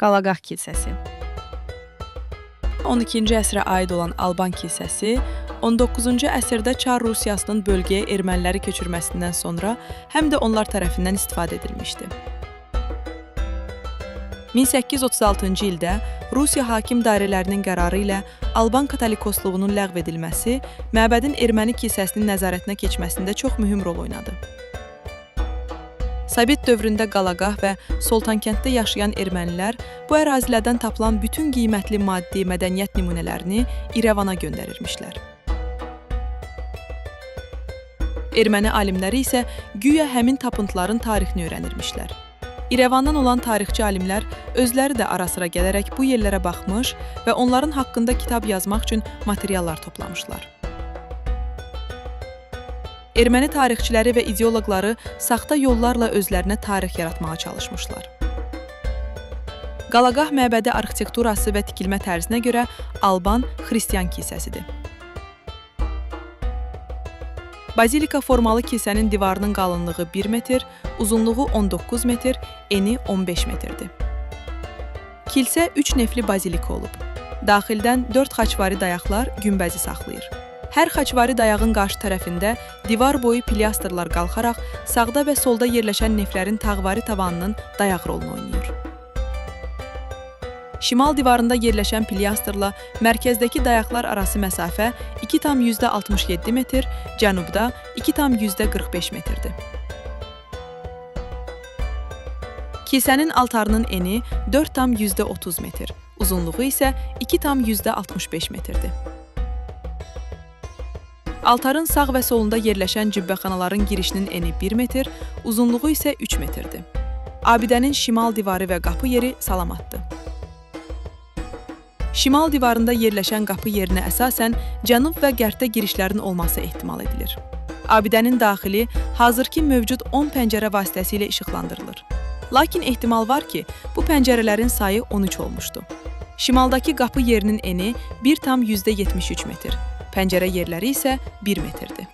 Qalaqaq kilsəsi 12-ci əsrə aid olan Alban kilsəsi 19-cu əsrdə Çar Rusiyasının bölgəyə erməniləri köçürməsindən sonra həm də onlar tərəfindən istifadə edilmişdi. 1836-cı ildə Rusiya hakim dairələrinin qərarı ilə Alban katolikosluğunun ləğv edilməsi məbədin erməni kilsəsinin nəzarətinə keçməsində çox mühüm rol oynadı. Sovet dövründə Qalaqaq və Soltankənddə yaşayan ermənilər bu ərazilərdən tapılan bütün qiymətli maddi mədəniyyət nümunələrini İrəvana göndərirmişlər. Erməni alimləri isə güya həmin tapıntıların tarixini öyrənirmişlər. İrəvandan olan tarixçi alimlər özləri də ara-sıra gələrək bu yerlərə baxmış və onların haqqında kitab yazmaq üçün materiallar toplamışlar. Erməni tarixçiləri və ideoloqları saxta yollarla özlərinə tarix yaratmağa çalışmışlar. Qalaqaq məbədi arxitekturası və tikilmə tərzinə görə Alban xristian kilsəsidir. Bazilika formalı kilsənin divarının qalınlığı 1 metr, uzunluğu 19 metr, eni 15 metrdir. Kilsə 3 nefli bazilika olub. Daxildən 4 xaçvari dayaqlar günbəzi saxlayır. Hər xaçvari dayağın qarşı tərəfində divar boyu pilyastırlar qalxaraq sağda və solda yerləşən neflərin tağvari tavanının dayaq rolunu oynayır. Şimal divarında yerləşən pilyastırla mərkəzdəki dayaqlar arası məsafə 2,67 metr, cənubda 2,45 metrdir. Kilsənin altarının eni 4,30 metr, uzunluğu isə 2,65 metrdir. Altarın sağ və solunda yerləşən cübbəxanaların girişinin eni 1 metr, uzunluğu isə 3 metrdir. Abidənin şimal divarı və qapı yeri salamatdır. Şimal divarında yerləşən qapı yerinə əsasən cənub və qərbdə girişlərin olması ehtimal edilir. Abidənin daxili hazırki mövcud 10 pəncərə vasitəsilə işıqlandırılır. Lakin ehtimal var ki, bu pəncərələrin sayı 13 olmuşdu. Şimaldakı qapı yerinin eni 1,73 metr, pəncərə yerləri isə 1 metrdir.